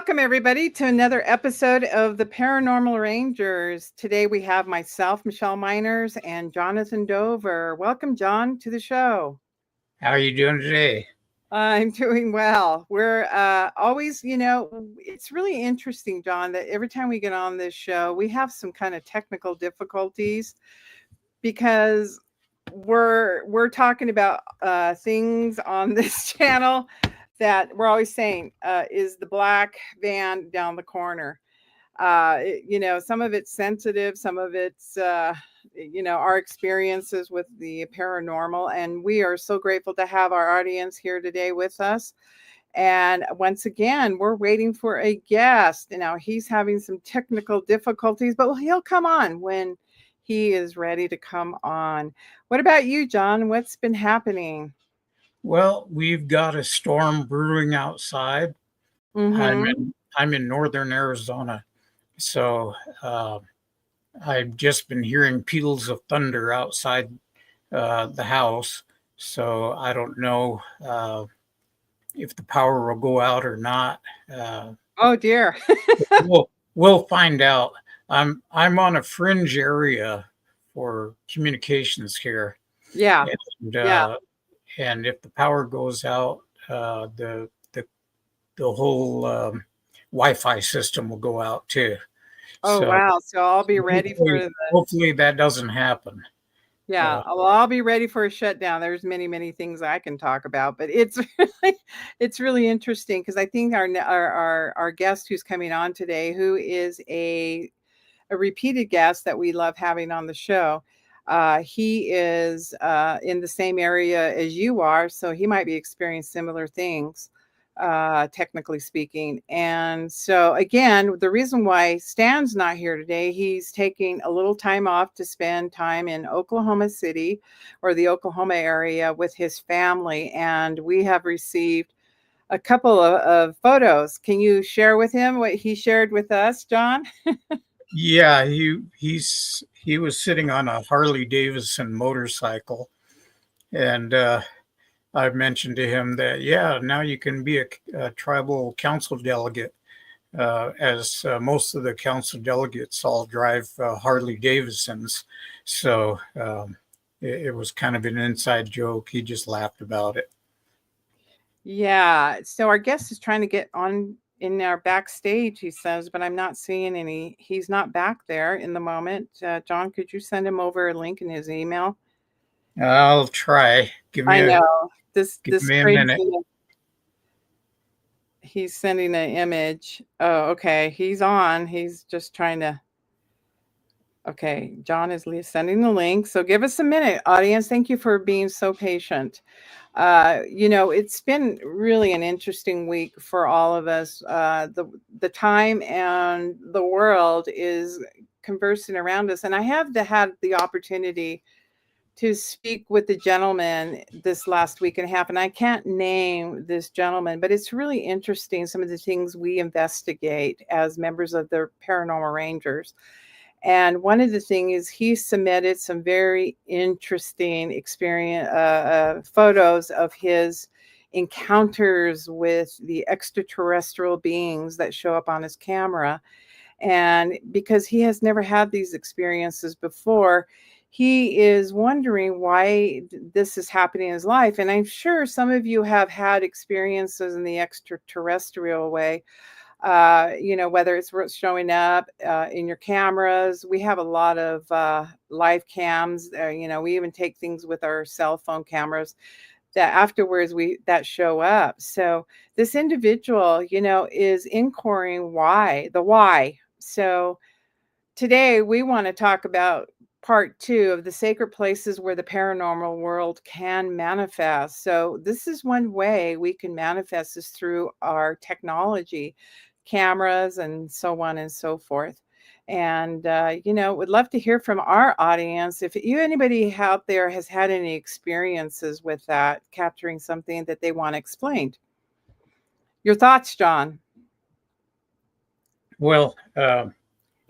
welcome everybody to another episode of the Paranormal Rangers. Today we have myself, Michele Miners, and Jonathan Dover. Welcome, John, to the show. How are you doing today? I'm doing well. We're always, it's really interesting, John, that every time we get on this show, we have some kind of technical difficulties because we're talking about things on this channel that we're always saying is the black van down the corner. Some of it's sensitive, some of it's our experiences with the paranormal, and we are so grateful to have our audience here today with us. And once again, we're waiting for a guest. Now he's having some technical difficulties, but he'll come on when he is ready to come on. What about you, John? What's been happening? Well, we've got a storm brewing outside. Mm-hmm. I'm in northern Arizona, so I've just been hearing peals of thunder outside the house. So I don't know if the power will go out or not. Oh dear. We'll find out. I'm on a fringe area for communications here, Yeah. and Yeah. and if the power goes out, the whole Wi-Fi system will go out too. Oh So wow. So I'll be ready for the hopefully that doesn't happen. yeah. Uh, Well, I'll be ready for a shutdown. There's many things I can talk about, but it's it's really interesting because I think our guest who's coming on today, who is a repeated guest that we love having on the show. He is in the same area as you are, so he might be experiencing similar things, technically speaking. And so, again, the reason why Stan's not here today, he's taking a little time off to spend time in Oklahoma City or the Oklahoma area with his family. And we have received a couple of photos. Can you share with him what he shared with us, John? yeah, he was sitting on a Harley Davidson motorcycle, and I've mentioned to him that now you can be a tribal council delegate, as most of the council delegates all drive Harley Davidsons. So it was kind of an inside joke. He just laughed about it. Yeah. So our guest is trying to get on in our backstage, he says, but I'm not seeing any. He's not back there in the moment. John, could you send him over a link in his email? I'll try. I know Give this me a crazy. minute. He's sending an image. Oh, okay. He's on. He's just trying to. Okay, John is sending the link. So give us a minute, audience. Thank you for being so patient. It's been really an interesting week for all of us. The time and the world is conversing around us, and I have had the opportunity to speak with the gentleman this last week and a half, and I can't name this gentleman, but it's really interesting some of the things we investigate as members of the Paranormal Rangers. And one of the things is he submitted some very interesting experience photos of his encounters with the extraterrestrial beings that show up on his camera. And because he has never had these experiences before, he is wondering why this is happening in his life. And I'm sure some of you have had experiences in the extraterrestrial way, whether it's showing up in your cameras. We have a lot of live cams. We even take things with our cell phone cameras that afterwards that show up. So this individual, is inquiring the why. So today we want to talk about part 2 of the sacred places where the paranormal world can manifest. So this is one way we can manifest this through our technology, cameras, and so on and so forth. And would love to hear from our audience if anybody out there has had any experiences with that, capturing something that they want explained. Your thoughts, John? Well,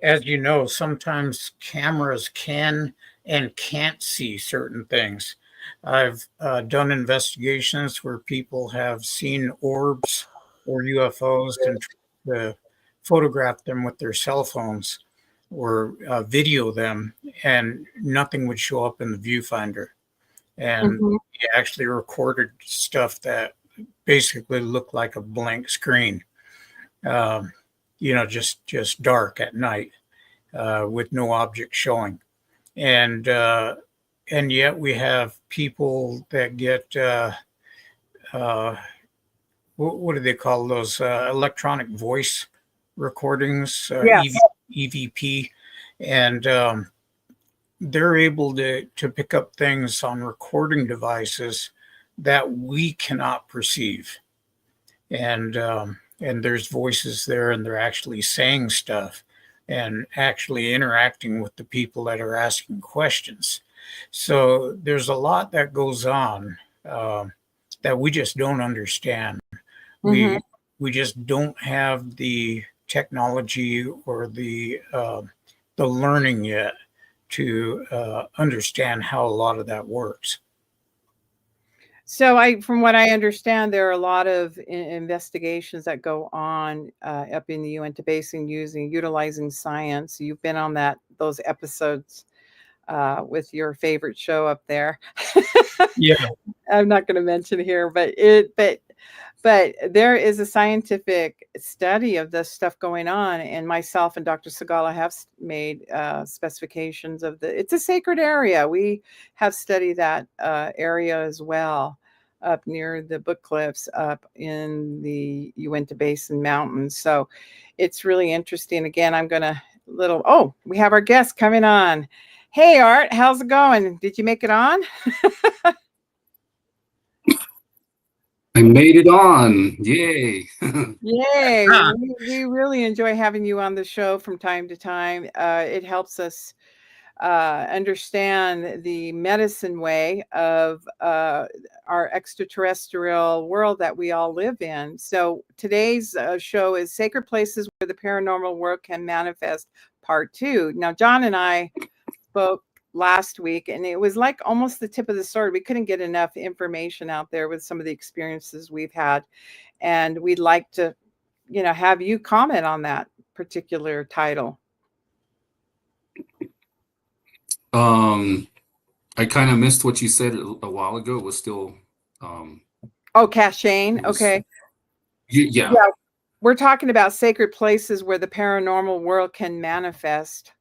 as you know, sometimes cameras can and can't see certain things. I've done investigations where people have seen orbs or UFOs and to photograph them with their cell phones or video them, and nothing would show up in the viewfinder. And Mhm. he actually recorded stuff that basically looked like a blank screen, um, just dark at night with no object showing. And and yet we have people that get uh, what do they call those electronic voice recordings, Yes. EVP, and they're able to pick up things on recording devices that we cannot perceive. And there's voices there, and they're actually saying stuff and actually interacting with the people that are asking questions. So there's a lot that goes on uh, that we just don't understand. Mhm. We just don't have the technology or the learning yet to understand how a lot of that works. So from what I understand, there are a lot of investigations that go on up in the Uinta Basin utilizing science. You've been on those episodes with your favorite show up there. Yeah, I'm not going to mention here, but there is a scientific study of this stuff going on, and myself and Dr. Sagala have made specifications of it's a sacred area. We have studied that area as well, up near the Book Cliffs, up in the Uinta Basin Mountains. So it's really interesting. Again, we have our guest coming on. Hey, Art, how's it going? Did you make it on? I made it on. Yay. Yay. We really enjoy having you on the show from time to time. It helps us understand the medicine way of our extraterrestrial world that we all live in. So today's show is Sacred Places Where the Paranormal World Can Manifest, Part 2. Now, John and I spoke last week, and it was like almost the tip of the sword. We couldn't get enough information out there with some of the experiences we've had, and we'd like to have you comment on that particular title. I kind of missed what you said a while ago. It was still Oh, Cachane. it was Okay. yeah, Yeah, we're talking about sacred places where the paranormal world can manifest.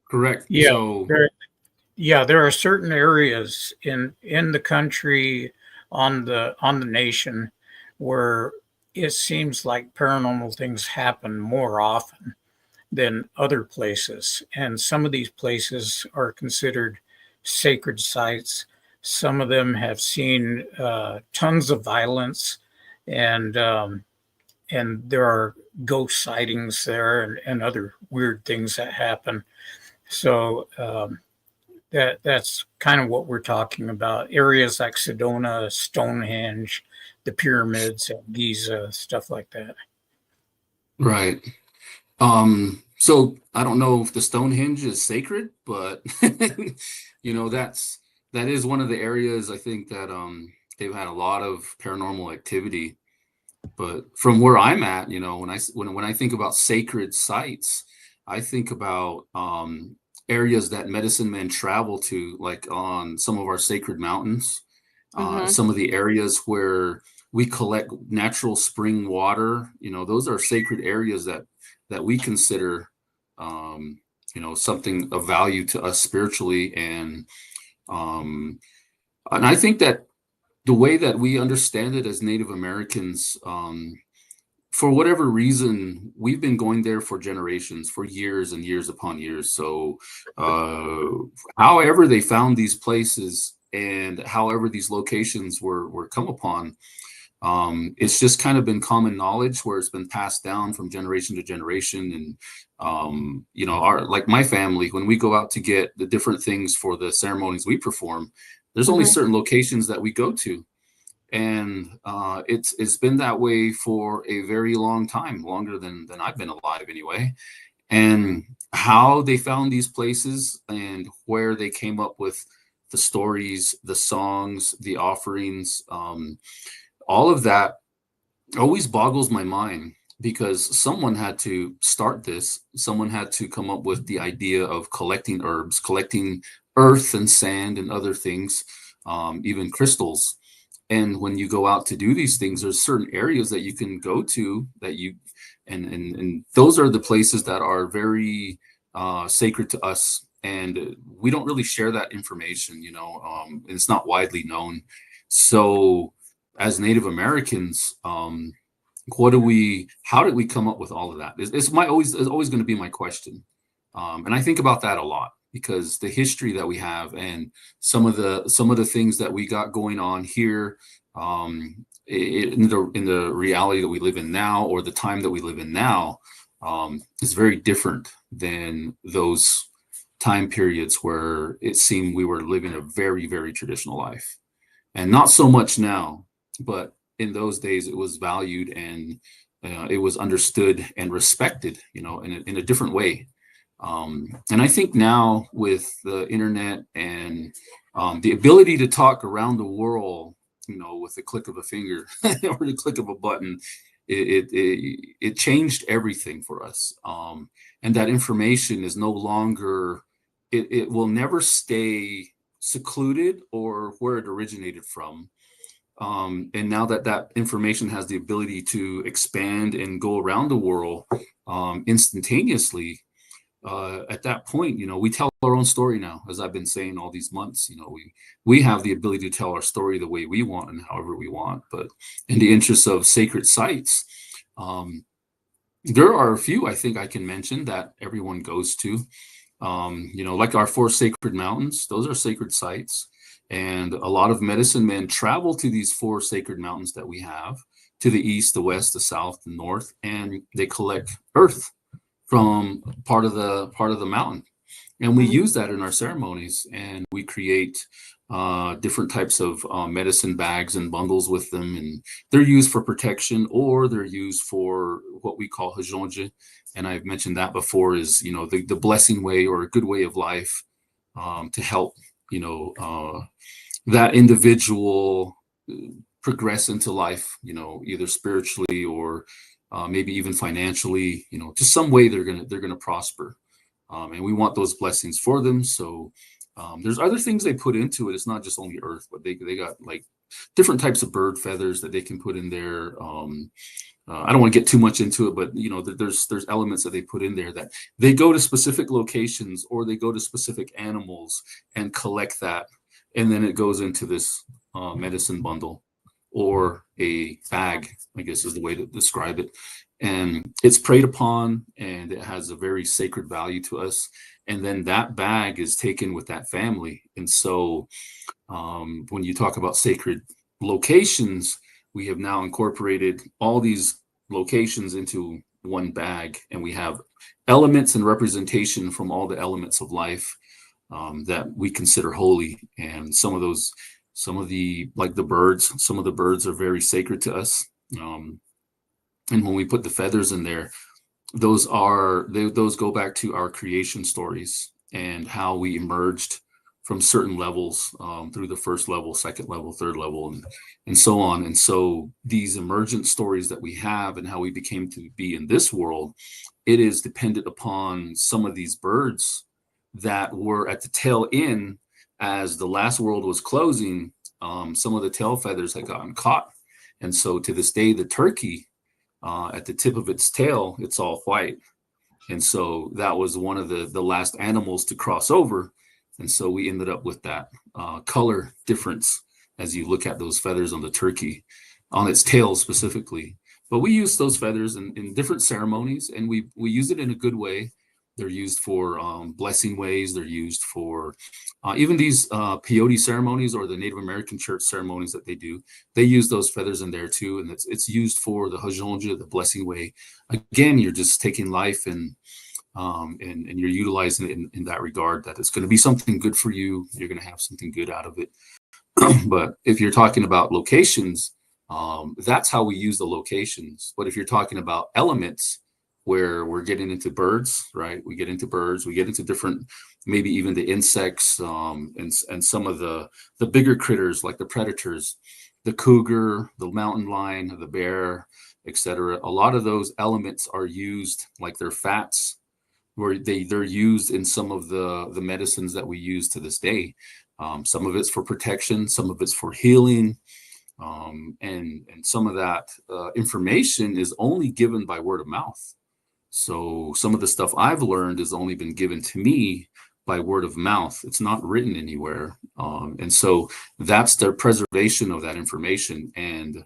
correct. yeah, So there are certain areas in the country, on the nation, where it seems like paranormal things happen more often than other places. And some of these places are considered sacred sites. Some of them have seen tons of violence, and and there are ghost sightings there, and other weird things that happen. So that's kind of what we're talking about. Areas like Sedona, Stonehenge, the pyramids at Giza, stuff like that. right. So I don't know if the Stonehenge is sacred, but that is one of the areas I think that they've had a lot of paranormal activity. But from where I'm at, when I think about sacred sites, I think about areas that medicine men travel to, like on some of our sacred mountains, Mm-hmm. some of the areas where we collect natural spring water. Those are sacred areas that we consider, something of value to us spiritually, and I think that the way that we understand it as Native Americans, for whatever reason, we've been going there for generations, for years and years upon years. So, however they found these places and however these locations were come upon, it's just kind of been common knowledge where it's been passed down from generation to generation. And our like my family, when we go out to get the different things for the ceremonies we perform, there's only Mm-hmm. certain locations that we go to, and it's been that way for a very long time, longer than I've been alive anyway. And how they found these places and where they came up with the stories, the songs, the offerings, all of that always boggles my mind, because someone had to start this. Someone had to come up with the idea of collecting herbs, collecting earth and sand and other things, even crystals. And when you go out to do these things, there's certain areas that you can go to that you, and those are the places that are very sacred to us. And we don't really share that information, and it's not widely known. So as Native Americans, how did we come up with all of that? It's always going to be my question. And I think about that a lot, because the history that we have and some of the things that we got going on here, in the reality that we live in now, or the time that we live in now, is very different than those time periods where it seemed we were living a very, very traditional life. And not so much now, but in those days it was valued, and it was understood and respected, in a different way. And I think now, with the internet and the ability to talk around the world, with the click of a finger or the click of a button, it changed everything for us. And that information is no longer, it will never stay secluded or where it originated from. And now that information has the ability to expand and go around the world instantaneously, at that point, we tell our own story now. As I've been saying all these months, we have the ability to tell our story the way we want and however we want. But in the interest of sacred sites, there are a few I think I can mention that everyone goes to. Like our 4 sacred mountains, those are sacred sites. And a lot of medicine men travel to these 4 sacred mountains that we have, to the east, the west, the south, the north, and they collect earth from part of the mountain. And we use that in our ceremonies, and we create different types of medicine bags and bundles with them. And they're used for protection, or they're used for what we call hajonje. And I've mentioned that before, is, the blessing way, or a good way of life, to help, that individual progress into life, either spiritually or maybe even financially, just some way they're gonna prosper. And we want those blessings for them. So there's other things they put into it. It's not just only earth, but they got like different types of bird feathers that they can put in there. I don't want to get too much into it, but there's elements that they put in there that they go to specific locations, or they go to specific animals and collect that, and then it goes into this medicine bundle, or a bag, I guess is the way to describe it. And it's preyed upon, and it has a very sacred value to us. And then that bag is taken with that family. And so when you talk about sacred locations, we have now incorporated all these locations into one bag, and we have elements and representation from all the elements of life that we consider holy. And some of the birds, some of the birds are very sacred to us. And when we put the feathers in there, those go back to our creation stories and how we emerged from certain levels, through the first level, second level, third level, and so on. And so these emergent stories that we have, and how we became to be in this world, it is dependent upon some of these birds that were at the tail end as the last world was closing. Some of the tail feathers had gotten caught. And so to this day, the turkey, at the tip of its tail, it's all white. And so that was one of the last animals to cross over. And so we ended up with that color difference as you look at those feathers on the turkey, on its tail specifically. But we use those feathers in different ceremonies, and we use it in a good way. They're used for blessing ways. They're used for even these peyote ceremonies, or the Native American church ceremonies that they do. They use those feathers in there too, and it's used for the hajonje, the blessing way. Again, you're just taking life and you're utilizing it in that regard, that it's going to be something good for you. You're going to have something good out of it. But if you're talking about locations, that's how we use the locations. But if you're talking about elements, where we're getting into birds, right? We get into birds, we get into different, maybe even the insects, and some of the bigger critters like the predators. the cougar, the mountain lion, the bear, etc. A lot of those elements are used like they're fats, where they're used in some of the medicines that we use to this day. Some of it's for protection, some of it's for healing, and some of that information is only given by word of mouth. So some of the stuff I've learned has only been given to me by word of mouth. It's not written anywhere, and so that's the preservation of that information. And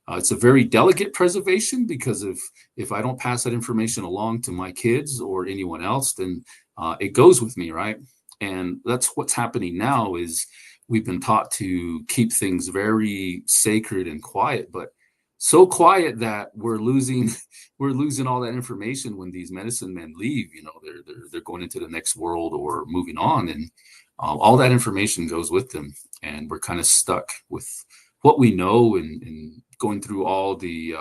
it's a very delicate preservation, because if I don't pass that information along to my kids or anyone else, then it goes with me, right? And that's what's happening now. Is we've been taught to keep things very sacred and quiet, but so quiet that we're losing all that information when these medicine men leave. They're going into the next world or moving on, and all that information goes with them, and we're kind of stuck with what we know, and going through all the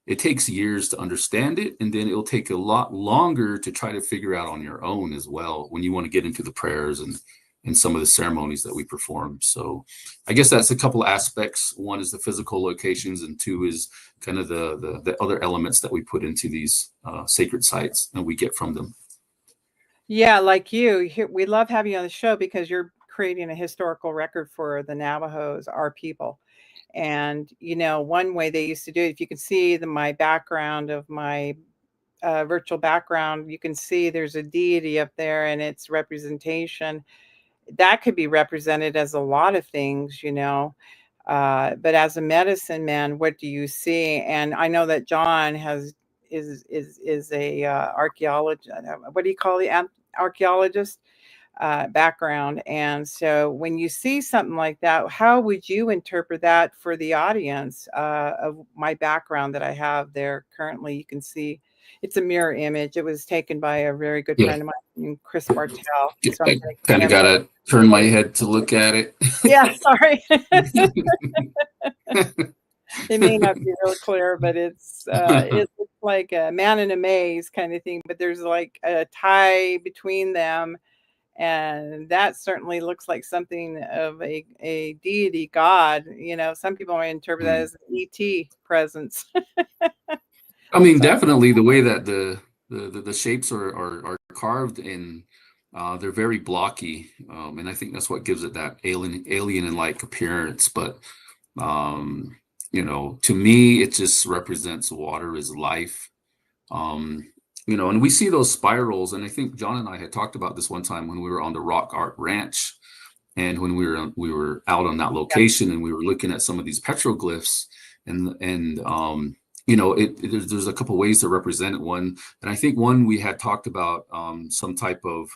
it takes years to understand it, and then it'll take a lot longer to try to figure out on your own as well, when you want to get into the prayers and some of the ceremonies that we perform. So I guess that's a couple of aspects. One is the physical locations, and two is kind of the other elements that we put into these sacred sites and we get from them. Yeah, like you, we love having you on the show because you're creating a historical record for the Navajos, our people. And one way they used to do it, if you can see my background of my virtual background, you can see there's a deity up there, and its representation that could be represented as a lot of things, but as a medicine man, what do you see? And I know that John is a archaeologist. What do you call the archaeologist background? And so when you see something like that, how would you interpret that for the audience of my background that I have there currently? You can see it's a mirror image. It was taken by a very good friend of mine, Chris Bartell. So I kind of got to turn my head to look at it. Yeah, sorry. It may not be real clear, but it's like a man in a maze kind of thing, but there's like a tie between them, and that certainly looks like something of a deity god. Some people might interpret that as an ET presence. I mean, definitely the way that the shapes are carved in, they're very blocky, and I think that's what gives it that alien and like appearance. But to me, it just represents water is life. And we see those spirals, and I think John and I had talked about this one time when we were on the Rock Art Ranch, and when we were out on that location, and we were looking at some of these petroglyphs, and there's a couple ways to represent it. One, and I think one we had talked about some type of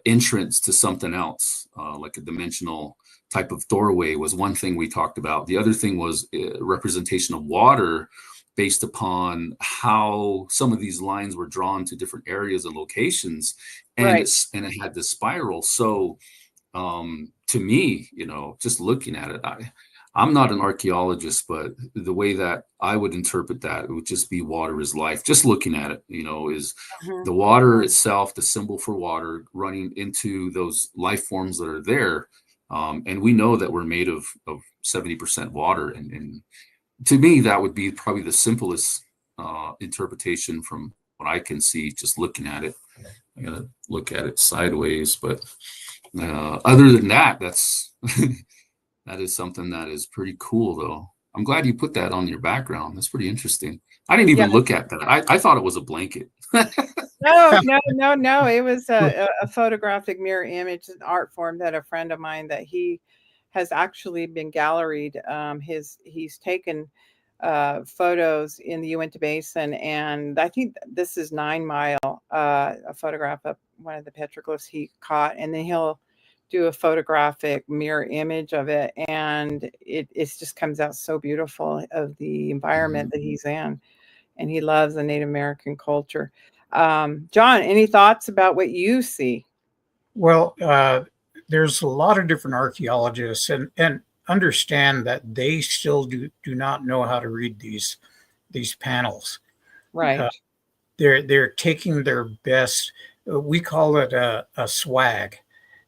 entrance to something else, like a dimensional type of doorway was one thing we talked about. The other thing was representation of water based upon how some of these lines were drawn to different areas and locations, and Right. it had this spiral. So to me, just looking at it, I'm not an archaeologist, but the way that I would interpret that, it would just be water is life. Just looking at it, is the water itself, the symbol for water running into those life forms that are there. And we know that we're made of 70% water. And to me, that would be probably the simplest interpretation from what I can see, just looking at it. I gotta look at it sideways, but other than that, that's that is something that is pretty cool, though. I'm glad you put that on your background. That's pretty interesting. I didn't even look at that. I thought it was a blanket. No. It was a photographic mirror image, an art form that a friend of mine that he has actually been galleried. He's taken photos in the Uinta Basin, and I think this is 9 Mile, a photograph of one of the petroglyphs he caught, and then he'll do a photographic mirror image of it, and it just comes out so beautiful of the environment that he's in, and he loves the Native American culture. John, any thoughts about what you see? Well, there's a lot of different archaeologists, and understand that they still do not know how to read these panels. Right. They're taking their best. We call it a swag,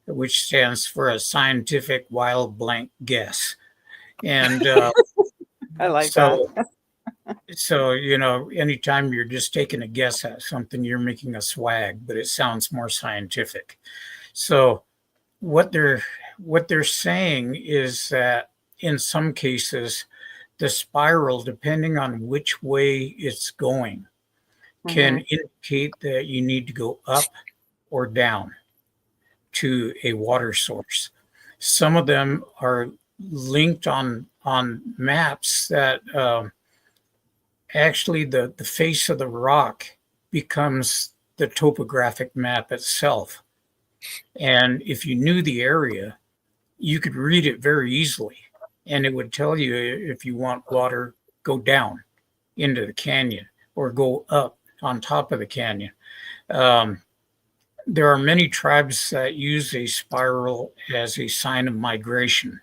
which stands for a scientific wild blank guess. And I like so, that. so, anytime you're just taking a guess at something, you're making a swag, but it sounds more scientific. So what they're saying is that in some cases, the spiral, depending on which way it's going, can indicate that you need to go up or down to a water source. Some of them are linked on maps that actually the face of the rock becomes the topographic map itself. And if you knew the area, you could read it very easily. And it would tell you if you want water, go down into the canyon or go up on top of the canyon. Um, there are many tribes that use a spiral as a sign of migration,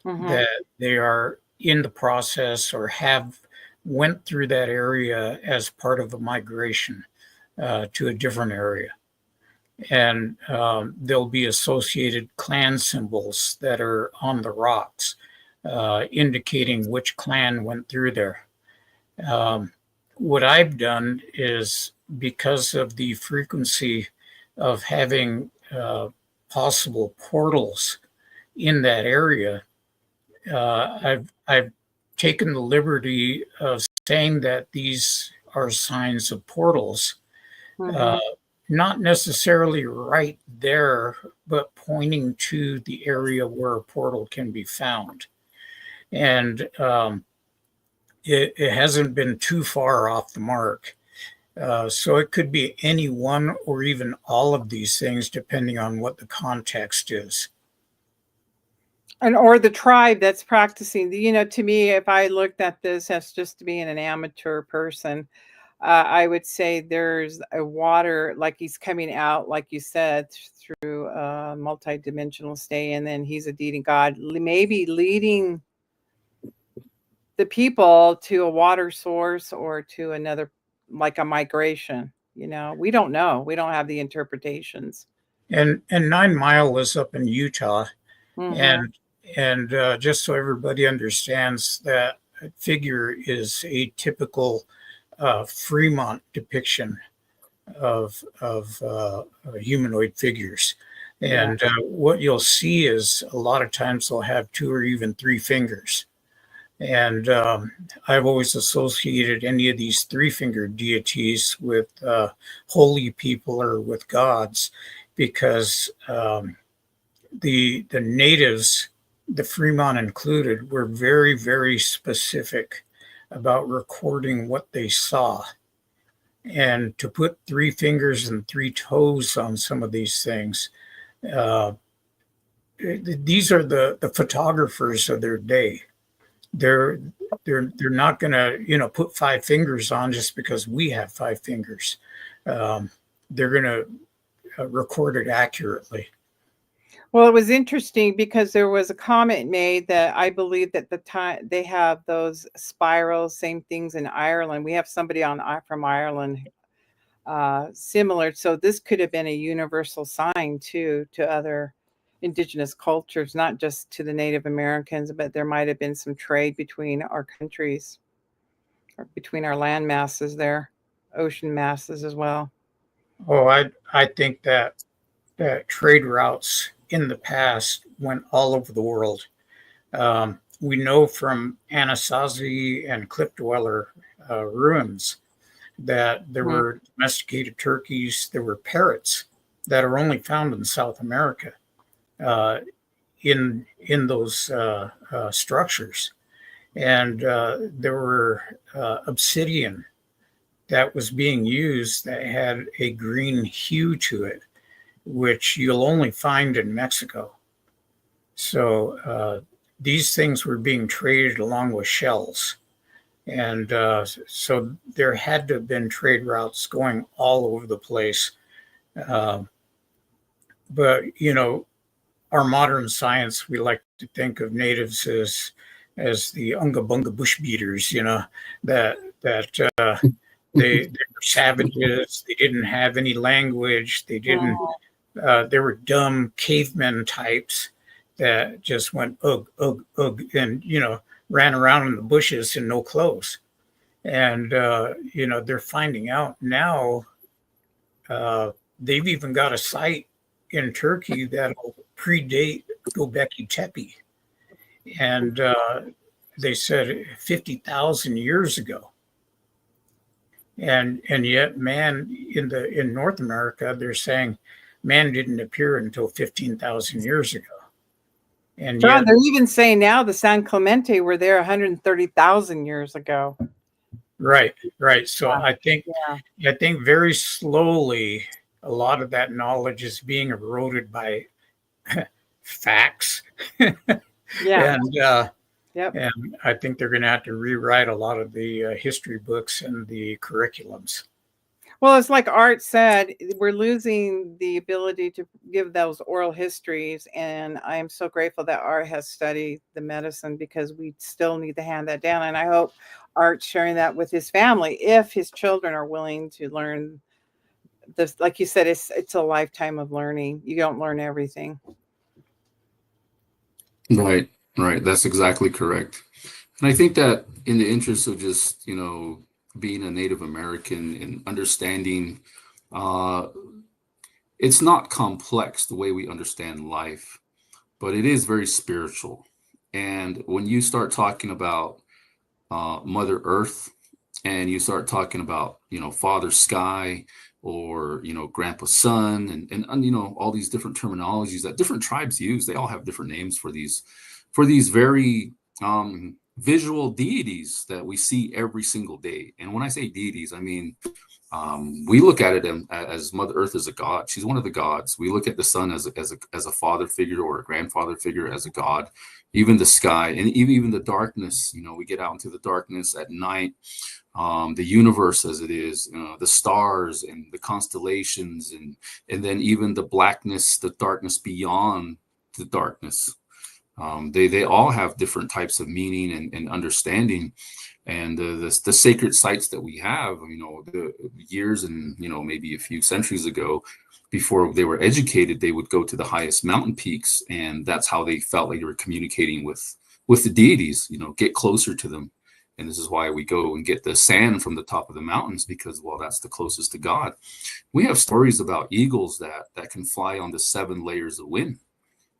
that they are in the process or have went through that area as part of a migration to a different area. And there'll be associated clan symbols that are on the rocks, indicating which clan went through there. What I've done is, because of the frequency of having possible portals in that area, I've taken the liberty of saying that these are signs of portals, not necessarily right there, but pointing to the area where a portal can be found. And it hasn't been too far off the mark. So it could be any one or even all of these things, depending on what the context is. And or the tribe that's practicing. To me, if I looked at this as just being an amateur person, I would say there's a water, like he's coming out, like you said, through a multi-dimensional stay, and then he's a deity god, maybe leading the people to a water source or to another, like a migration. We don't know. We don't have the interpretations. And 9 Mile is up in Utah, Mm-hmm. and just so everybody understands, that figure is a typical Fremont depiction of humanoid figures. And what you'll see is a lot of times they'll have 2 or even 3 fingers. And I've always associated any of these 3-fingered deities with holy people or with gods, because the natives, the Fremont included, were very, very specific about recording what they saw. And to put 3 fingers and 3 toes on some of these things, these are the photographers of their day. They're not going to put 5 fingers on just because we have 5 fingers. They're going to record it accurately. Well, it was interesting because there was a comment made that I believe that the time they have those spirals, same things in Ireland. We have somebody from Ireland similar. So this could have been a universal sign too to other indigenous cultures, not just to the Native Americans, but there might have been some trade between our countries or between our land masses there, ocean masses as well. Oh, I think that trade routes in the past went all over the world. We know from Anasazi and Cliff Dweller ruins that there were domesticated turkeys, there were parrots that are only found in South America in those structures. And there were obsidian that was being used that had a green hue to it, which you'll only find in Mexico. So these things were being traded along with shells. And so there had to have been trade routes going all over the place. But, our modern science, we like to think of natives as the Unga Bunga bush beaters, that they were savages. They didn't have any language. They were dumb cavemen types that just went ugh, ugh, ugh, and ran around in the bushes in no clothes. And they're finding out now. They've even got a site in Turkey that'll predate Göbekli Tepe, and they said 50,000 years ago. And yet, man, in North America, they're saying man didn't appear until 15,000 years ago. And John, yet, they're even saying now the San Clemente were there 130,000 years ago. right. So Yeah. I think very slowly a lot of that knowledge is being eroded by facts. Yeah. And Yep. and I think they're going to have to rewrite a lot of the history books and the curriculums. Well, it's like Art said, we're losing the ability to give those oral histories. And I am so grateful that Art has studied the medicine, because we still need to hand that down. And I hope Art's sharing that with his family, if his children are willing to learn this. Like you said, it's a lifetime of learning. You don't learn everything. Right. That's exactly correct. And I think that in the interest of just, being a Native American and understanding, it's not complex the way we understand life, but it is very spiritual. And when you start talking about Mother Earth, and you start talking about, Father Sky, or, Grandpa Sun, and all these different terminologies that different tribes use, they all have different names for these very visual deities that we see every single day. And when I say deities, I mean, we look at it as Mother Earth as a god. She's one of the gods. We look at the sun as a father figure, or a grandfather figure, as a god. Even the sky, and even the darkness. We get out into the darkness at night. The universe as it is, the stars and the constellations, and then even the blackness, the darkness beyond the darkness. They all have different types of meaning and understanding. And the sacred sites that we have, the years and maybe a few centuries ago, before they were educated, they would go to the highest mountain peaks, and that's how they felt like they were communicating with the deities. Get closer to them. And this is why we go and get the sand from the top of the mountains, because, well, that's the closest to God. We have stories about eagles that can fly on the 7 layers of wind.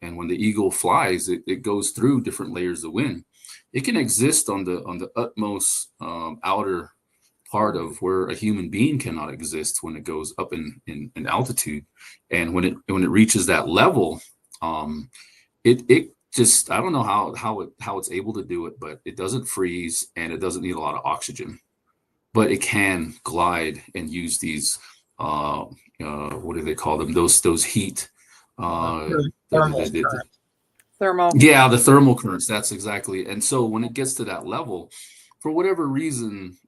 And when the eagle flies, it goes through different layers of wind. It can exist on the utmost outer part of where a human being cannot exist, when it goes up in altitude. And when it reaches that level, it just, I don't know how it's able to do it, but it doesn't freeze, and it doesn't need a lot of oxygen. But it can glide and use these what do they call them? Those heat. Thermal. Yeah, the thermal currents. That's exactly. And so when it gets to that level, for whatever reason,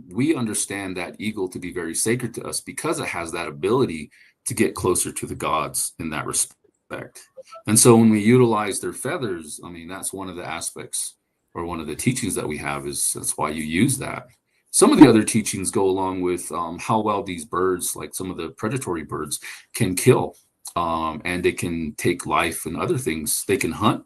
we understand that eagle to be very sacred to us, because it has that ability to get closer to the gods in that respect. And so when we utilize their feathers, I mean, that's one of the aspects, or one of the teachings that we have, is that's why you use that. Some of the other teachings go along with how well these birds, like some of the predatory birds, can kill. And they can take life and other things. They can hunt.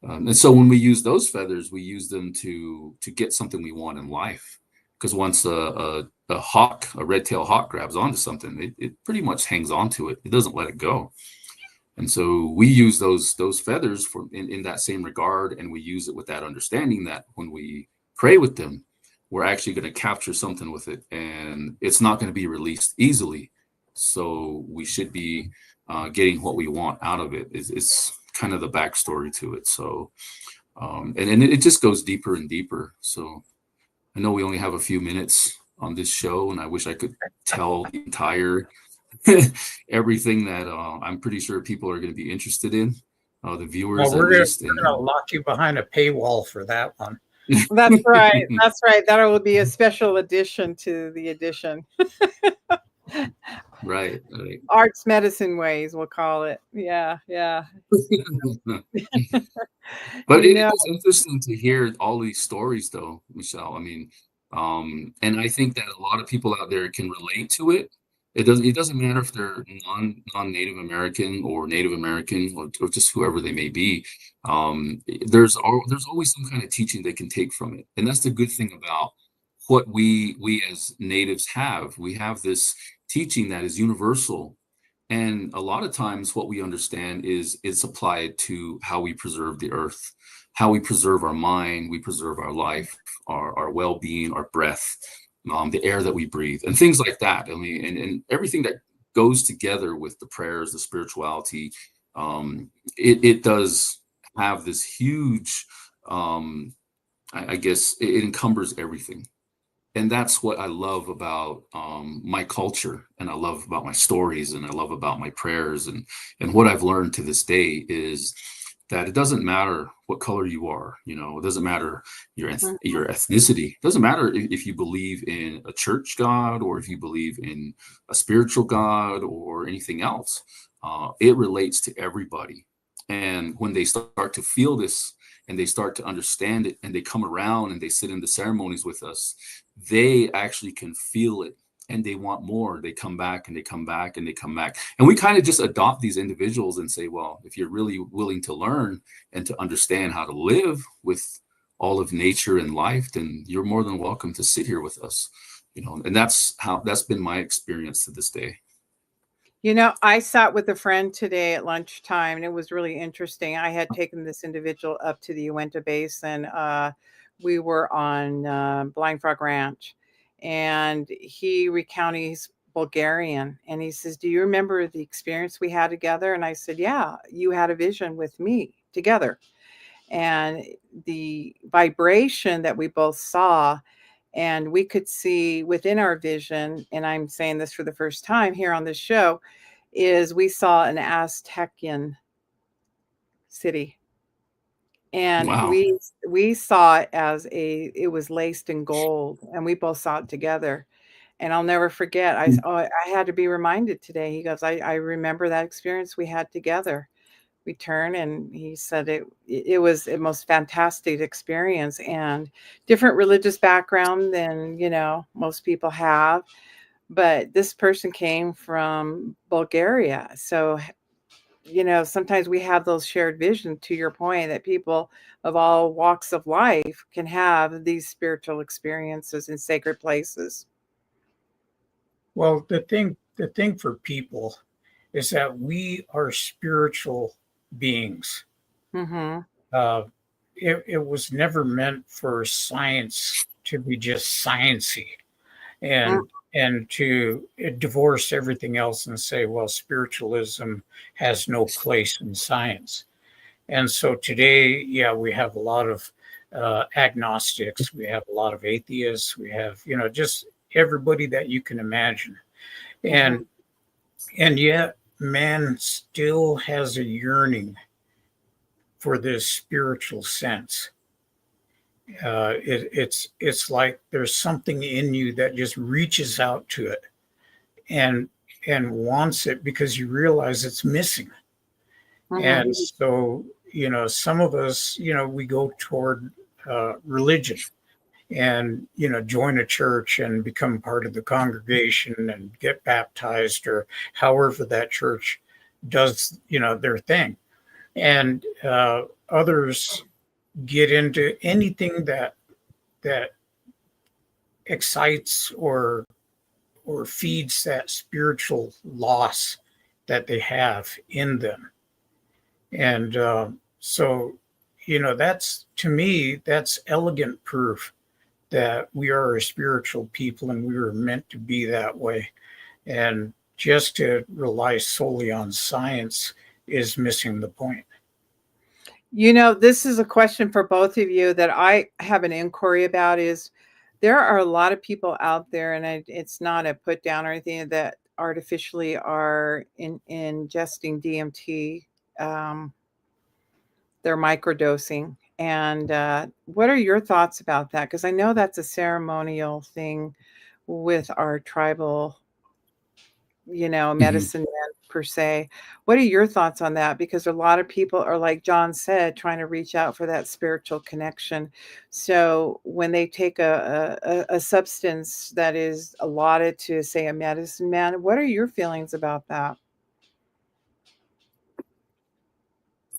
And so when we use those feathers, we use them to get something we want in life. Because once a hawk, a red-tailed hawk, grabs onto something, it pretty much hangs on to it. It doesn't let it go. And so we use those feathers in that same regard, and we use it with that understanding that when we pray with them, we're actually going to capture something with it, and it's not going to be released easily. So we should be getting what we want out of it. Is kind of the backstory to it. So and it just goes deeper and deeper. So I know we only have a few minutes on this show, and I wish I could tell the entire everything that I'm pretty sure people are going to be interested in, the viewers. Well, we're at going least. to lock you behind a paywall for that one. That's right. That's right. That will be a special addition to the edition. Right. Arts medicine ways, we'll call it. Yeah. But it is interesting to hear all these stories, though, Michele. I mean, and I think that a lot of people out there can relate to it. It doesn't matter if they're non-Native American or Native American or just whoever they may be. There's always some kind of teaching they can take from it, and that's the good thing about what we as natives have. We have this teaching that is universal, and a lot of times what we understand is it's applied to how we preserve the earth, how we preserve our mind, we preserve our life, our well-being, our breath, the air that we breathe, and things like that. I mean, and everything that goes together with the prayers, the spirituality. It does have this huge, I guess, it encumbers everything. And that's what I love about my culture, and I love about my stories, and I love about my prayers, and what I've learned to this day is that it doesn't matter what color you are. It doesn't matter your ethnicity. It doesn't matter if you believe in a church God or if you believe in a spiritual God or anything else. It relates to everybody. And when they start to feel this and they start to understand it and they come around and they sit in the ceremonies with us, they actually can feel it and they want more. They come back and they come back and they come back. And we kind of just adopt these individuals and say, well, if you're really willing to learn and to understand how to live with all of nature and life, then you're more than welcome to sit here with us. And that's been my experience to this day. I sat with a friend today at lunchtime, and it was really interesting. I had taken this individual up to the Uinta Basin. We were on Blind Frog Ranch, and he recounted he's Bulgarian, and he says, "Do you remember the experience we had together?" And I said, "Yeah, you had a vision with me together." And the vibration that we both saw, and we could see within our vision, and I'm saying this for the first time here on this show, is we saw an Aztecian city, and Wow. we saw it as it was laced in gold, and we both saw it together. And I'll never forget, I had to be reminded today. He goes, I remember that experience we had together. We turned, and he said it was the most fantastic experience, and different religious background than most people have. But this person came from Bulgaria, so sometimes we have those shared vision, to your point, that people of all walks of life can have these spiritual experiences in sacred places. Well, the thing for people is that we are spiritual beings. Mm-hmm. Uh, it was never meant for science to be just sciencey and to divorce everything else and say, well, spiritualism has no place in science. And so today, yeah, we have a lot of agnostics, we have a lot of atheists, we have just everybody that you can imagine, Mm-hmm. and yet man still has a yearning for this spiritual sense. It's like there's something in you that just reaches out to it and wants it because you realize it's missing. Mm-hmm. And so some of us we go toward religion and join a church and become part of the congregation and get baptized or however that church does their thing. And others get into anything that excites or feeds that spiritual loss that they have in them. And so that's, to me, that's elegant proof that we are a spiritual people and we were meant to be that way. And just to rely solely on science is missing the point. This is a question for both of you that I have an inquiry about. Is there are a lot of people out there, and it's not a put down or anything, that artificially are ingesting DMT. Um, they're microdosing. And what are your thoughts about that? Because I know that's a ceremonial thing with our tribal medicine men per se. What are your thoughts on that? Because a lot of people are, like John said, trying to reach out for that spiritual connection. So when they take a substance that is allotted to, say, a medicine man, what are your feelings about that?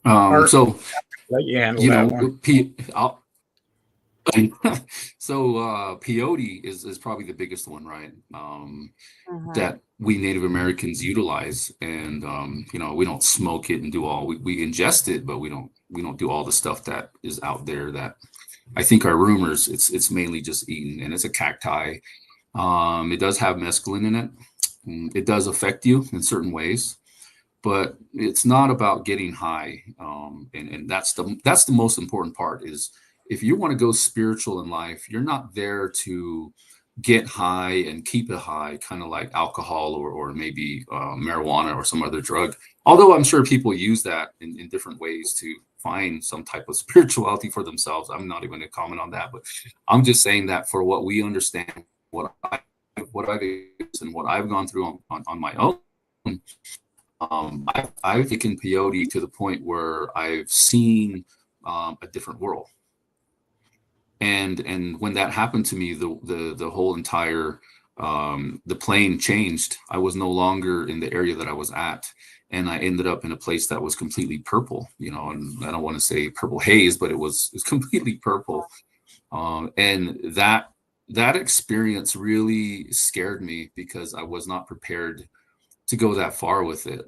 Art, So, let you handle that one. peyote is probably the biggest one, right? Mhm. That we Native Americans utilize, and we don't smoke it and do all we ingest it, but we don't do all the stuff that is out there that I think are rumors. It's mainly just eaten, and it's a cacti. It does have mescaline in it. It does affect you in certain ways, but it's not about getting high. And that's the most important part is if you want to go spiritual in life, you're not there to get high and keep it high, kind of like alcohol or maybe marijuana or some other drug. Although I'm sure people use that in different ways to find some type of spirituality for themselves. I'm not even going to comment on that, but I'm just saying that for what we understand, what I've experienced and what I've gone through on my own. I've taken peyote to the point where I've seen a different world, and when that happened to me, the whole entire the plane changed. I was no longer in the area that I was at, and I ended up in a place that was completely purple. And I don't want to say purple haze, but it was completely purple, and that experience really scared me because I was not prepared to go that far with it.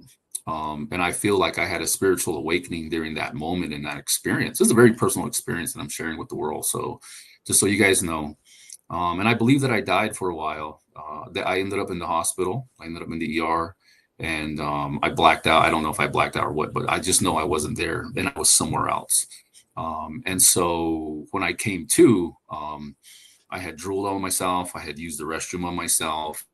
And I feel like I had a spiritual awakening during that moment and that experience. It's a very personal experience that I'm sharing with the world. So just so you guys know. And I believe that I died for a while. That I ended up in the hospital. I ended up in the ER, and I blacked out. I don't know if I blacked out or what, but I just know I wasn't there and I was somewhere else. And so when I came to, I had drooled on myself. I had used the restroom on myself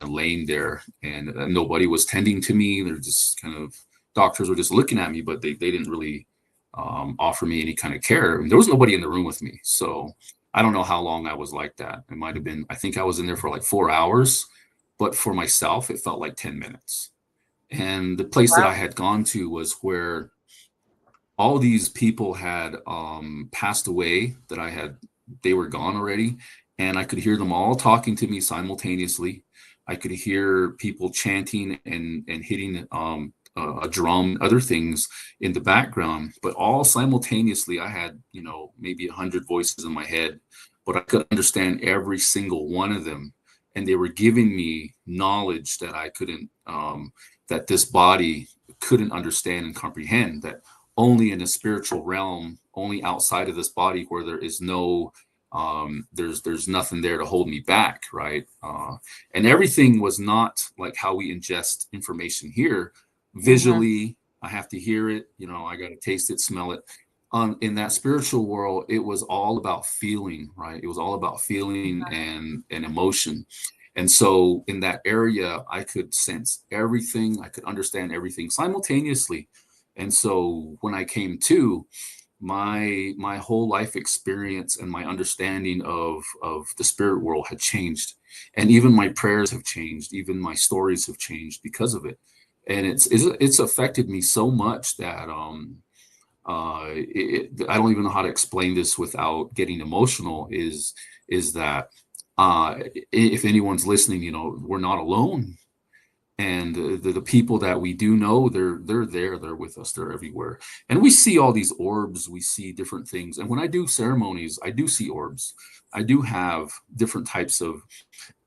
and laying there, and nobody was tending to me. They're just kind of doctors were just looking at me, but they didn't really offer me any kind of care. And there was nobody in the room with me, so I don't know how long I was like that. It might have been. I think I was in there for like 4 hours, but for myself, it felt like 10 minutes. And the place that Wow. I had gone to was where all these people had passed away. They were gone already, and I could hear them all talking to me simultaneously. I could hear people chanting and hitting a drum, other things in the background, but all simultaneously. I had maybe 100 voices in my head, but I could understand every single one of them, and they were giving me knowledge that I couldn't, that this body couldn't understand and comprehend. That only in the spiritual realm, only outside of this body, where there is no there's nothing there to hold me back, right? And everything was not like how we ingest information here Mhm. visually. I have to hear it, I got to taste it, smell it. In that spiritual world, it was all about feeling, right? It was all about feeling and emotion. And so in that area, I could sense everything, I could understand everything simultaneously. And so when I came to, my whole life experience and my understanding of the spirit world had changed, and even my prayers have changed, even my stories have changed because of it. And it's affected me so much that I don't even know how to explain this without getting emotional. Is that if anyone's listening, we're not alone. And the people that we do know, they're with us, they're everywhere. And we see all these orbs, we see different things. And when I do ceremonies, I do see orbs. I do have different types of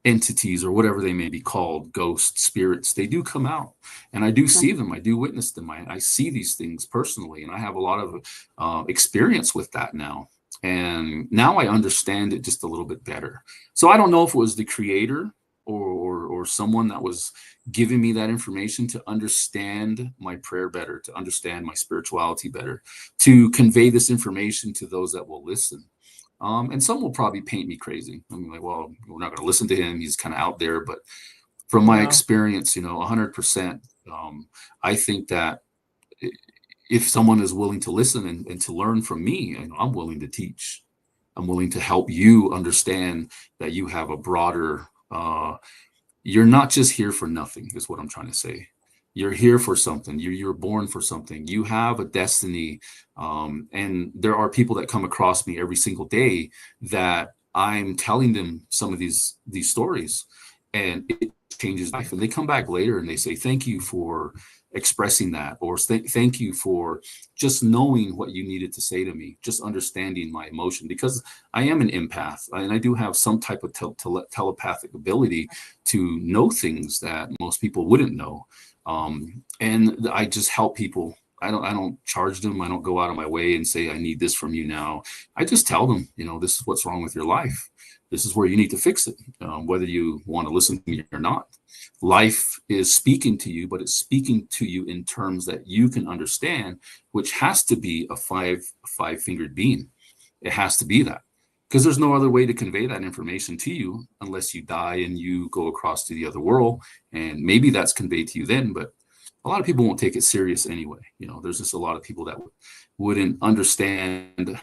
entities, or whatever they may be called, ghosts, spirits. They do come out, and I do see them, I do witness them. I see these things personally, and I have a lot of experience with that now. And now I understand it just a little bit better. So I don't know if it was the creator or someone that was giving me that information to understand my prayer better, to understand my spirituality better, to convey this information to those that will listen. And some will probably paint me crazy. I mean, like, well, we're not going to listen to him. He's kind of out there. But from my No. experience, 100%, I think that if someone is willing to listen and to learn from me, I'm willing to teach. I'm willing to help you understand that you have a broader you're not just here for nothing, is what I'm trying to say. You're here for something. You're born for something. You have a destiny. And there are people that come across me every single day that I'm telling them some of these stories, and it changes life. And they come back later and they say, "Thank you for expressing that," or "Thank you for just knowing what you needed to say to me, just understanding my emotion," because I am an empath and I do have some type of telepathic ability to know things that most people wouldn't know. And I just help people. I don't charge them. I don't go out of my way and say, "I need this from you now." I just tell them, this is what's wrong with your life. This is where you need to fix it, whether you want to listen to me or not. Life is speaking to you, but it's speaking to you in terms that you can understand, which has to be a five-fingered being. It has to be that, because there's no other way to convey that information to you unless you die and you go across to the other world, and maybe that's conveyed to you then. But a lot of people won't take it serious anyway. There's just a lot of people that wouldn't understand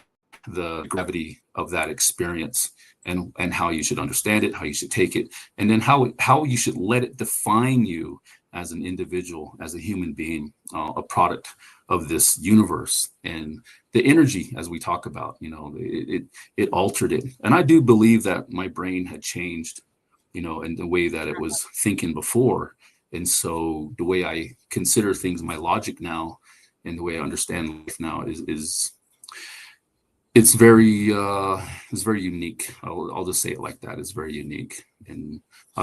the gravity of that experience, and how you should understand it, how you should take it, and then how you should let it define you as an individual, as a human being, a product of this universe. And the energy, as we talk about, it altered it. And I do believe that my brain had changed, in the way that it was thinking before. And so the way I consider things, my logic now, and the way I understand life now is it's very unique. I'll just say it like that. It's very unique. And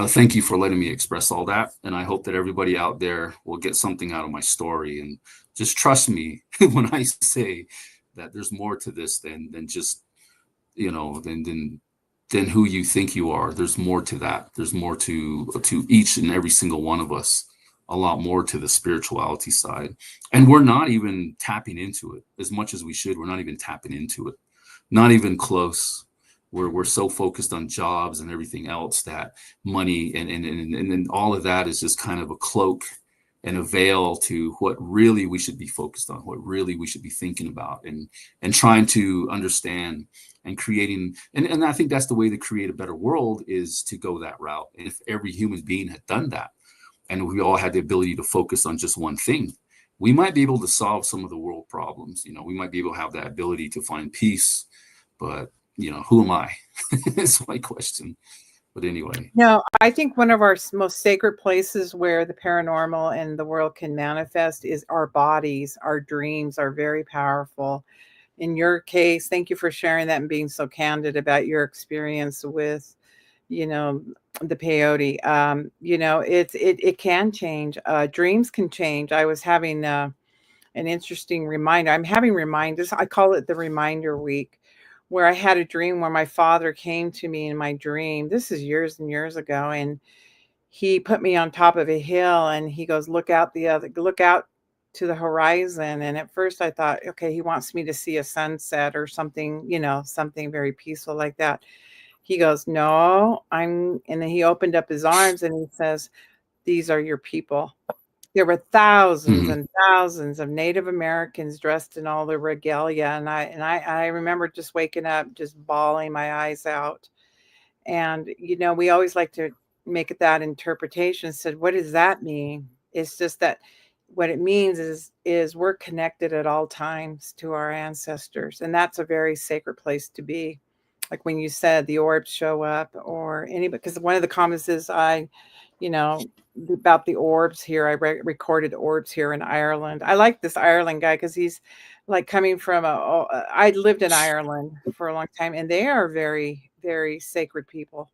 thank you for letting me express all that. And I hope that everybody out there will get something out of my story, and just trust me when I say that there's more to this than just, than who you think you are. There's more to that. There's more to each and every single one of us. A lot more to the spirituality side. And we're not even tapping into it as much as we should. We're not even tapping into it. Not even close. We're so focused on jobs and everything else that money and all of that is just kind of a cloak and a veil to what really we should be focused on, what really we should be thinking about, and trying to understand and creating. And I think that's the way to create a better world, is to go that route. And if every human being had done that, and we all had the ability to focus on just one thing, we might be able to solve some of the world problems. We might be able to have that ability to find peace. But, who am I? That's my question. But anyway. No, I think one of our most sacred places where the paranormal and the world can manifest is our bodies. Our dreams are very powerful. In your case, thank you for sharing that and being so candid about your experience with, the peyote. It can change. Dreams can change. I was having an interesting reminder. I'm having reminders. I call it the reminder week, where I had a dream where my father came to me in my dream. This is years and years ago, and he put me on top of a hill, and he goes, look out to the horizon. And at first I thought, okay, he wants me to see a sunset or something, something very peaceful like that. He goes, no, and then he opened up his arms and he says, these are your people. There were thousands Mhm. and thousands of Native Americans dressed in all the regalia. And I remember just waking up, just bawling my eyes out. And, we always like to make that interpretation. Said, what does that mean? It's just that what it means is we're connected at all times to our ancestors. And that's a very sacred place to be. Like when you said the orbs show up, or any, because one of the comments is about the orbs here. I recorded orbs here in Ireland. I like this Ireland guy because he's like coming from I lived in Ireland for a long time, and they are very, very sacred people.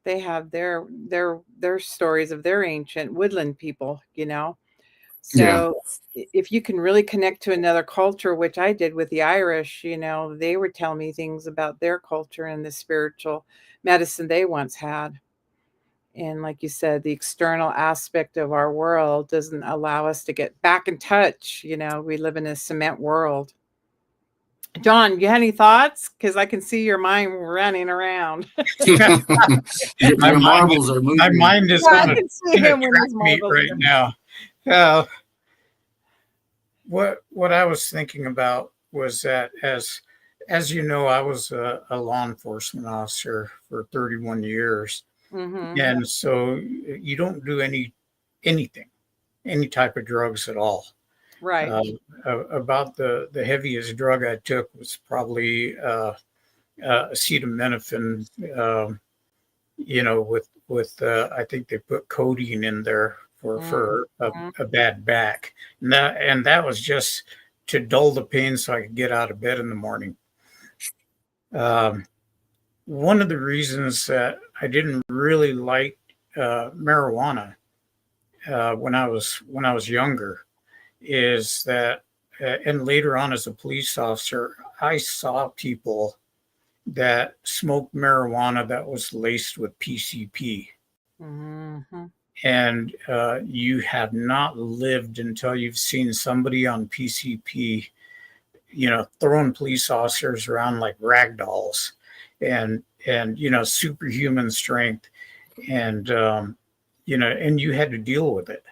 They have their stories of their ancient woodland people. Yeah. So if you can really connect to another culture, which I did with the Irish, they would tell me things about their culture and the spiritual medicine they once had. And like you said, the external aspect of our world doesn't allow us to get back in touch. We live in a cement world. John, you had any thoughts? Because I can see your mind running around. My your mind, marbles are moving. my mind is Yeah, I on a can see him with track his meet marbles. right now. Uh, what I was thinking about was that as you know, I was a law enforcement officer for 31 years, Mm-hmm. And so you don't do anything, any type of drugs at all. Right. Uh, about the heaviest drug I took was probably acetaminophen. With I think they put codeine in there for Mm-hmm. a bad back, and that was just to dull the pain so I could get out of bed in the morning. Um, One of the reasons that I didn't really like marijuana when I was younger is that, and later on as a police officer, I saw people that smoked marijuana that was laced with PCP. Mm-hmm. And you have not lived until you've seen somebody on PCP, throwing police officers around like rag dolls, and superhuman strength, and and you had to deal with it,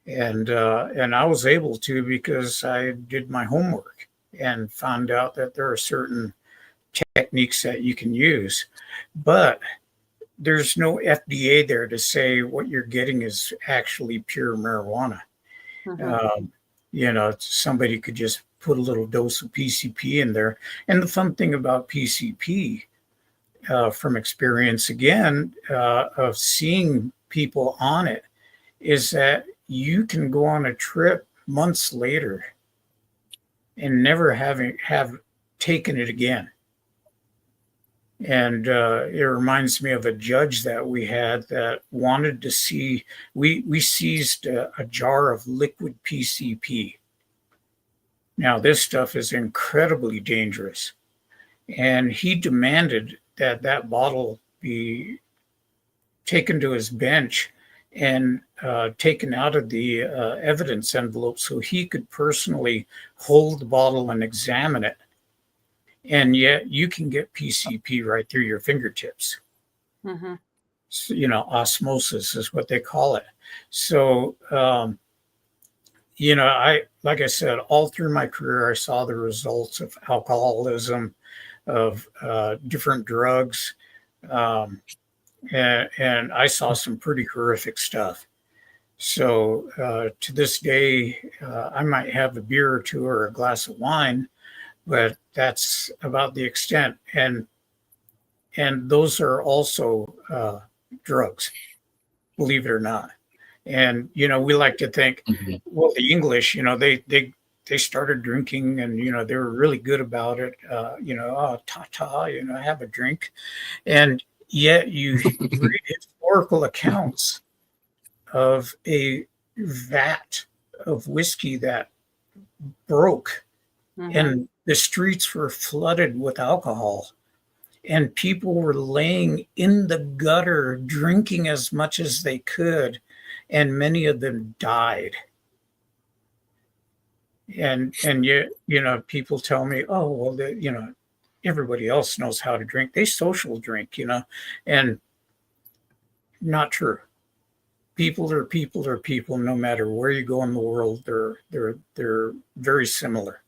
and I was able to because I did my homework and found out that there are certain techniques that you can use, but there's no FDA there to say what you're getting is actually pure marijuana. Mm-hmm. Um, Somebody could just put a little dose of PCP in there. And the fun thing about PCP, from experience again, of seeing people on it, is that you can go on a trip months later and never have taken it again. And it reminds me of a judge that we had that wanted to see. We seized a jar of liquid PCP. Now this stuff is incredibly dangerous, and he demanded that that bottle be taken to his bench and taken out of the evidence envelope so he could personally hold the bottle and examine it. And yet you can get PCP right through your fingertips. Mm-hmm. So, osmosis is what they call it. So, like I said, all through my career, I saw the results of alcoholism, of different drugs, um, and I saw some pretty horrific stuff. So to this day, I might have a beer or two or a glass of wine, but that's about the extent. And those are also drugs, believe it or not. And we like to think, Mhm. well, the English, they started drinking, and they were really good about it. Oh, ta ta, have a drink, and yet you read historical accounts of a vat of whiskey that broke, Mm-hmm. and the streets were flooded with alcohol, and people were laying in the gutter drinking as much as they could, and many of them died. And yet, people tell me, oh well, everybody else knows how to drink, they social drink, and not true. People are people are people, no matter where you go in the world. They're very similar,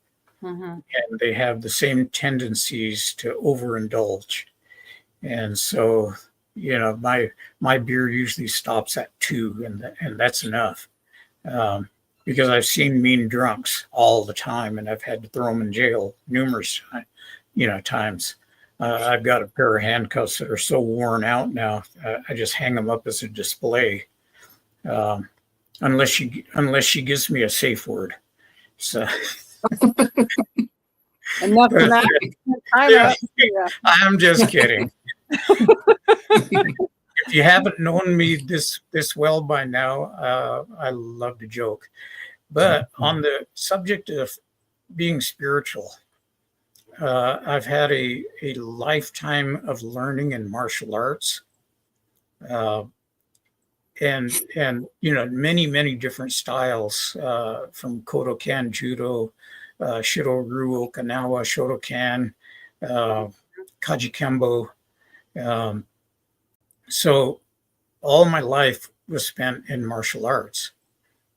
Mm-hmm. and they have the same tendencies to overindulge. And so, my beer usually stops at 2, and that's enough. Um, because I've seen mean drunks all the time, and I've had to throw them in jail numerous times. I've got a pair of handcuffs that are so worn out now. I just hang them up as a display, um, unless she gives me a safe word. So, Enough but, tonight. Time yeah, up. Yeah. I'm just kidding. If you haven't known me this well by now, I love to joke. But on the subject of being spiritual, I've had a lifetime of learning in martial arts, uh, and many different styles, from Kodokan Judo, Shido-Ryu Okinawa Shotokan, uh, Kaji Kembo. Um, so all my life was spent in martial arts,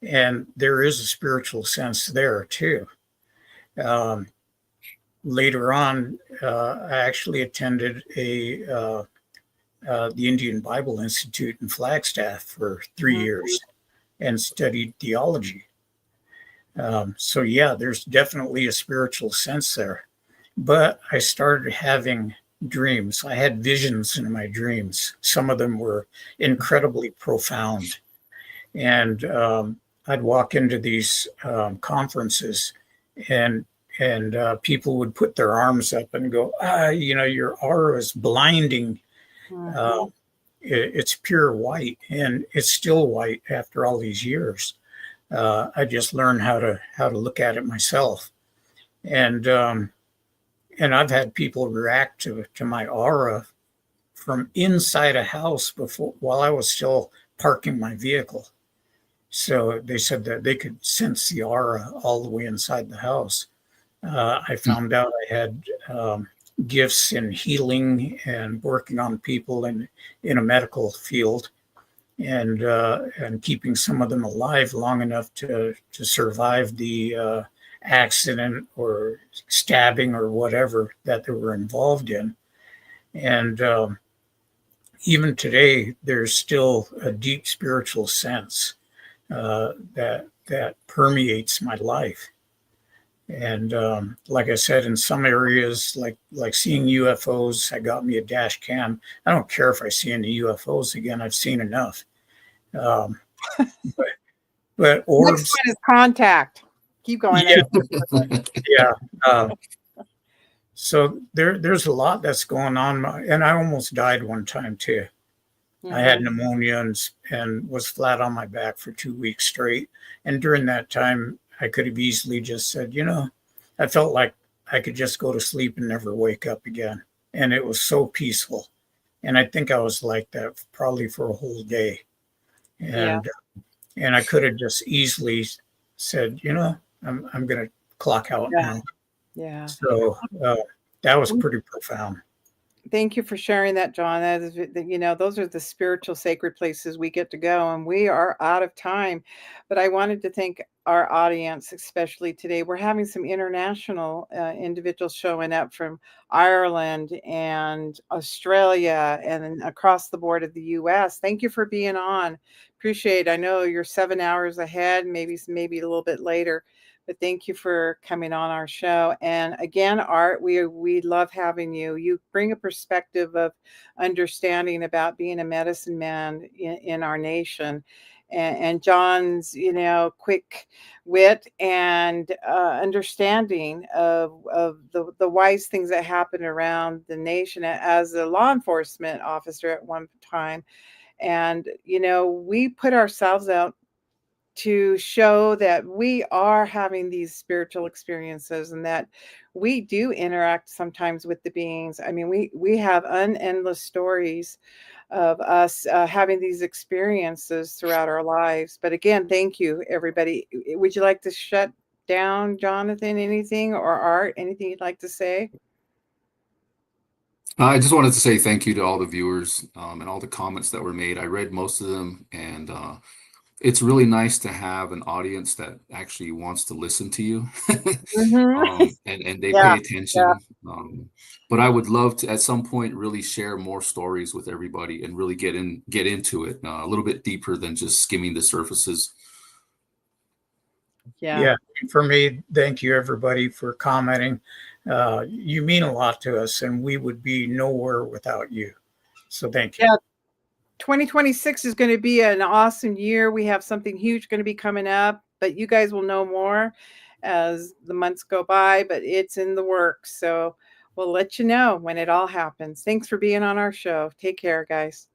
and there is a spiritual sense there too. Um, Later on, I actually attended the Indian Bible Institute in Flagstaff for 3 years and studied theology. So yeah, there's definitely a spiritual sense there. But I started having dreams. I had visions in my dreams. Some of them were incredibly profound. And I'd walk into these conferences, and people would put their arms up and go, your aura is blinding. Uh, it's pure white, and it's still white after all these years. I just learned how to look at it myself, and I've had people react to my aura from inside a house before, while I was still parking my vehicle. So they said that they could sense the aura all the way inside the house. I found out I had gifts in healing and working on people in a medical field, and keeping some of them alive long enough to survive the accident or stabbing or whatever that they were involved in. And even today, there's still a deep spiritual sense that permeates my life. And like I said, in some areas, like seeing UFOs, that got me a dash cam. I don't care if I see any UFOs again. I've seen enough. But orbs. Next one is contact. Keep going. Yeah. So there's a lot that's going on, and I almost died one time too. I had pneumonia and was flat on my back for 2 weeks straight. And during that time, I could have easily just said, I felt like I could just go to sleep and never wake up again. And it was so peaceful. And I think I was like that probably for a whole day. And I could have just easily said, I'm going to clock out now. Yeah. So that was pretty profound. Thank you for sharing that, John. That is, those are the spiritual sacred places we get to go, and we are out of time. But I wanted to thank our audience, especially today. We're having some international individuals showing up from Ireland and Australia and across the board of the U.S. Thank you for being on. Appreciate it. I know you're 7 hours ahead, maybe a little bit later. But thank you for coming on our show. And again, Art, we love having you. You bring a perspective of understanding about being a medicine man in our nation. And John's, quick wit and understanding of the wise things that happen around the nation as a law enforcement officer at one time. And, we put ourselves out to show that we are having these spiritual experiences and that we do interact sometimes with the beings. I mean, we have endless stories of us having these experiences throughout our lives. But again, thank you, everybody. Would you like to shut down, Jonathan? Anything, or Art? Anything you'd like to say? I just wanted to say thank you to all the viewers and all the comments that were made. I read most of them, and it's really nice to have an audience that actually wants to listen to you and they pay attention. But I would love to at some point really share more stories with everybody and really get into it a little bit deeper than just skimming the surfaces. Yeah. For me, thank you everybody for commenting. You mean a lot to us, and we would be nowhere without you. So thank you. 2026 is going to be an awesome year. We have something huge going to be coming up, but you guys will know more as the months go by, but it's in the works. So we'll let you know when it all happens. Thanks for being on our show. Take care, guys.